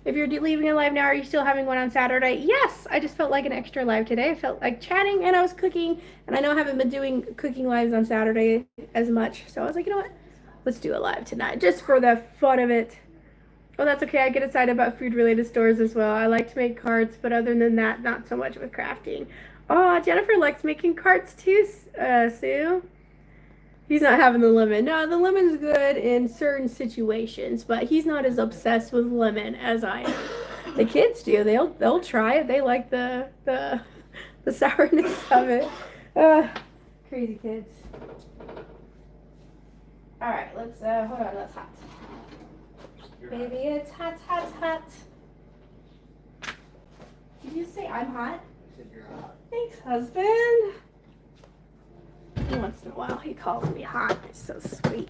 If you're leaving a live now, are you still having one on Saturday? Yes, I just felt like an extra live today. I felt like chatting and I was cooking, and I know I haven't been doing cooking lives on Saturday as much. So I was like, you know what? Let's do a live tonight just for the fun of it. Oh, that's okay. I get excited about food-related stores as well. I like to make cards, but other than that, not so much with crafting. Oh, Jennifer likes making cards too, Sue. He's not having the lemon. No, the lemon's good in certain situations, but he's not as obsessed with lemon as I am. The kids do. They'll try it. They like the sourness of it. Crazy kids. All right, let's hold on. That's hot. Baby, it's hot, hot, hot. Did you say I'm hot? I said you're hot. Thanks, husband. Once in a while, he calls me hot. It's so sweet.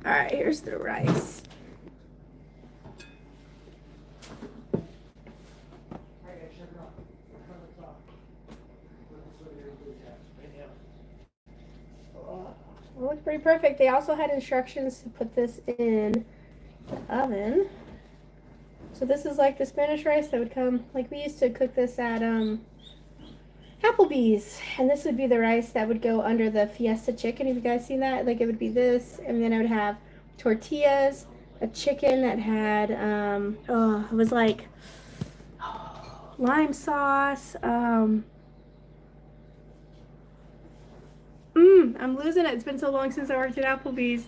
All right, here's the rice. It looks pretty perfect. They also had instructions to put this in the oven. So this is like the Spanish rice that would come, like we used to cook this at Applebee's, and this would be the rice that would go under the Fiesta chicken. Have you guys seen that? Like it would be this, and then I would have tortillas, a chicken that had it was like lime sauce, I'm losing it. It's been so long since I worked at Applebee's.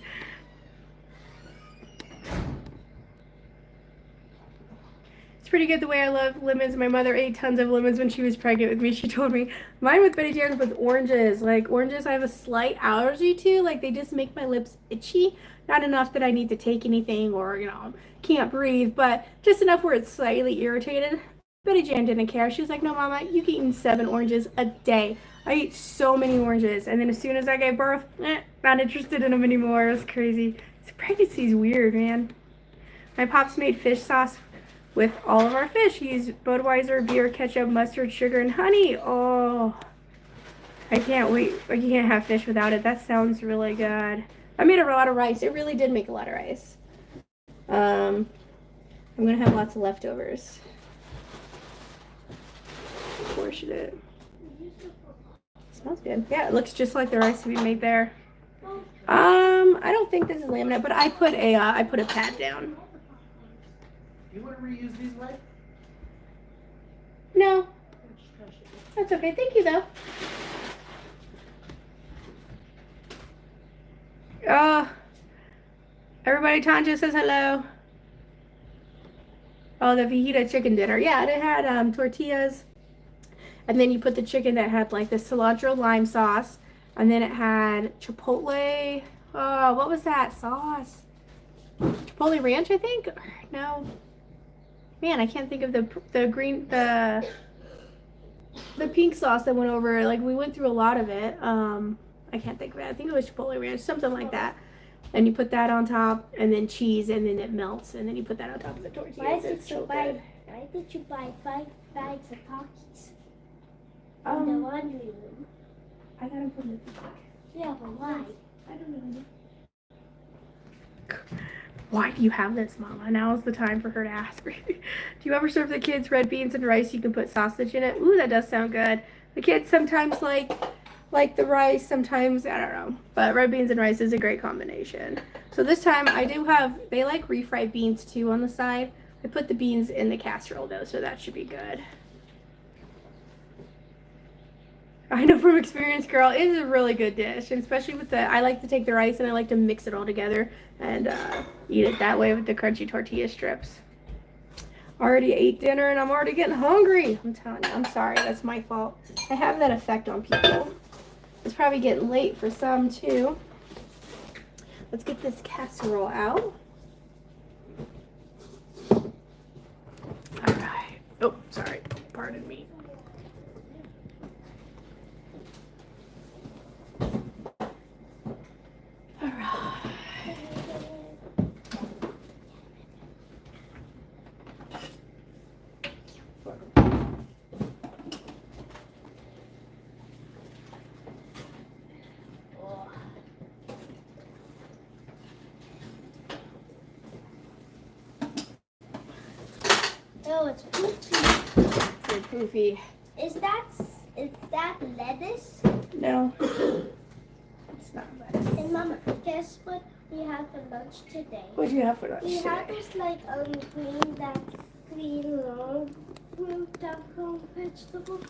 It's pretty good the way I love lemons. My mother ate tons of lemons when she was pregnant with me. She told me mine with Betty Jaren's with oranges. Like oranges I have a slight allergy to. Like they just make my lips itchy. Not enough that I need to take anything or, can't breathe, but just enough where it's slightly irritated. Betty Jan didn't care. She was like, no, Mama, you can eat 7 oranges a day. I eat so many oranges. And then as soon as I gave birth, not interested in them anymore. It was crazy. This pregnancy's weird, man. My pops made fish sauce with all of our fish. He used Budweiser, beer, ketchup, mustard, sugar, and honey. Oh, I can't wait. I can't have fish without it. That sounds really good. I made a lot of rice. It really did make a lot of rice. I'm going to have lots of leftovers. Portion it. Smells good. Yeah, it looks just like the rice we made there. I don't think this is laminate, but I put a pad down. You want to reuse these, Mike? No. That's okay. Thank you, though. Everybody, Tanja says hello. Oh, the fajita chicken dinner. Yeah, and it had tortillas. And then you put the chicken that had like the cilantro lime sauce. And then it had chipotle. Oh, what was that sauce? Chipotle ranch, I think? No. Man, I can't think of the green, the pink sauce that went over. Like, we went through a lot of it. I can't think of it. I think it was chipotle ranch, something like that. And you put that on top, and then cheese, and then it melts, and then you put that on top of the tortillas. Why did you buy 5 bags of Takis in the laundry room? I got them from the back. Yeah, but why? I don't know. Why do you have this, Mama? Now is the time for her to ask. Do you ever serve the kids red beans and rice? You can put sausage in it. Ooh, that does sound good. The kids sometimes like the rice, sometimes, I don't know. But red beans and rice is a great combination. So this time I do have, they like refried beans too on the side. I put the beans in the casserole though, so that should be good. I know from experience, girl, it is a really good dish. And especially with I like to take the rice and I like to mix it all together and eat it that way with the crunchy tortilla strips. Already ate dinner and I'm already getting hungry. I'm telling you, I'm sorry, that's my fault. I have that effect on people. It's probably getting late for some too. Let's get this casserole out. All right. Oh, sorry. Pardon me. All right. Oh, it's poofy. It's poofy. Is that lettuce? No. It's not lettuce. And Mama, guess what we had for lunch today? What do you have for lunch We had today? this green long fruit vegetable.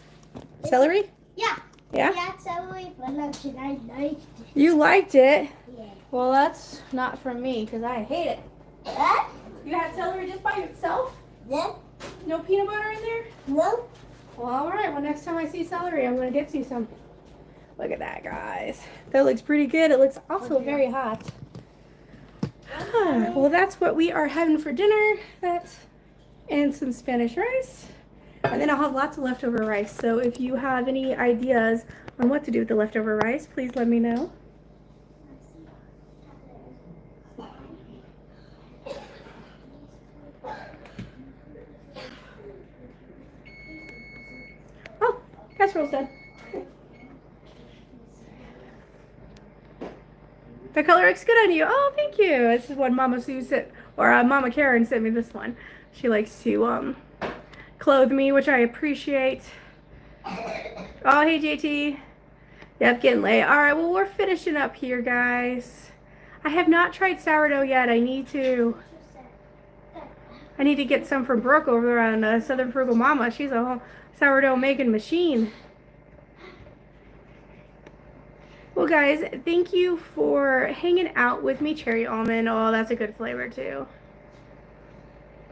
Celery? Yeah. Yeah? We had celery for lunch and I liked it. You liked it? Yeah. Well, that's not from me because I hate it. What? You had celery just by itself? Yeah. No peanut butter in there? No. Well, all right. Well, next time I see celery, I'm going to get you some. Look at that, guys. That looks pretty good. It looks also very hot. Well, that's what we are having for dinner. And some Spanish rice. And then I'll have lots of leftover rice. So if you have any ideas on what to do with the leftover rice, please let me know. Oh, casserole's done. The color looks good on you. Oh, thank you. This is what Mama Sue sent, or Mama Karen sent me this one. She likes to clothe me, which I appreciate. Oh, hey, JT. Yep, getting late. All right, well, we're finishing up here, guys. I have not tried sourdough yet. I need to get some from Brooke over on Southern Frugal Mama. She's a sourdough making machine. Well, guys, thank you for hanging out with me. Cherry almond. Oh, that's a good flavor, too.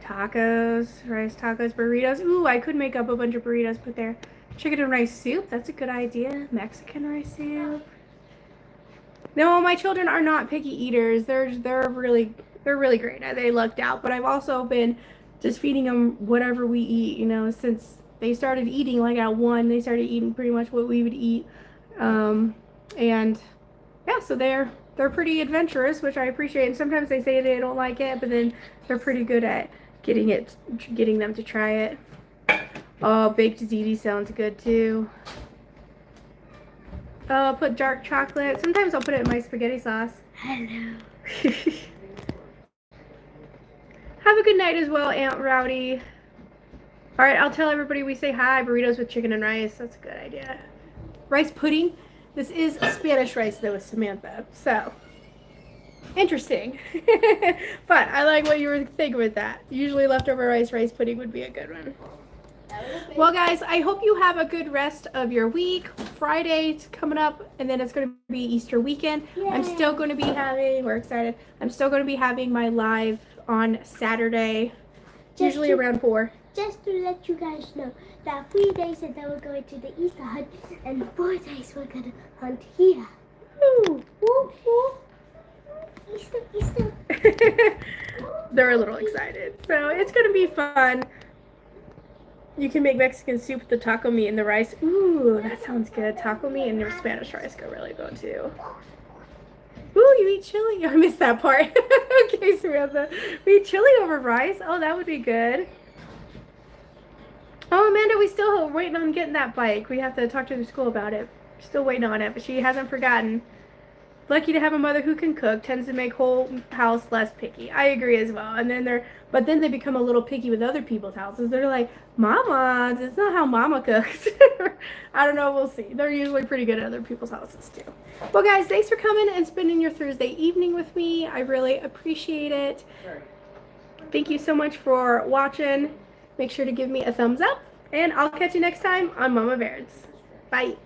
Tacos, rice tacos, burritos. Ooh, I could make up a bunch of burritos, put there. Chicken and rice soup. That's a good idea. Mexican rice soup. No, my children are not picky eaters. They're really great. They lucked out. But I've also been just feeding them whatever we eat. You know, since they started eating like at 1, they started eating pretty much what we would eat. And yeah, so they're pretty adventurous, which I appreciate. And sometimes they say they don't like it, but then they're pretty good at getting them to try it. Oh, baked ziti sounds good too. Oh, I'll put dark chocolate. Sometimes I'll put it in my spaghetti sauce. Hello. Have a good night as well, Aunt Rowdy. All right, I'll tell everybody we say hi. Burritos with chicken and rice. That's a good idea. Rice pudding. This is Spanish rice, though, with Samantha. So, interesting. But I like what you were thinking with that. Usually leftover rice pudding would be a good one. Well, guys, I hope you have a good rest of your week. Friday's coming up, and then it's going to be Easter weekend. Yay. I'm still going to be having, we're excited, I'm still going to be having my live on Saturday, usually around 4. Just to let you guys know, that 3 days that we're going to the Easter hunt, and 4 days we're going to hunt here. Woo! Woo, woo. Easter. They're a little excited. So it's going to be fun. You can make Mexican soup with the taco meat and the rice. Ooh, that sounds good. Taco meat and your Spanish rice go really good too. Ooh, you eat chili. I missed that part. Okay, Samantha. We eat chili over rice? Oh, that would be good. Oh, Amanda, we still waiting on getting that bike. We have to talk to the school about it. Still waiting on it, but she hasn't forgotten. Lucky to have a mother who can cook, tends to make whole house less picky. I agree as well. And then they become a little picky with other people's houses. They're like, Mama, that's not how Mama cooks. I don't know, we'll see. They're usually pretty good at other people's houses too. Well, guys, thanks for coming and spending your Thursday evening with me. I really appreciate it. Thank you so much for watching. Make sure to give me a thumbs up, and I'll catch you next time on Mama Baird's. Bye.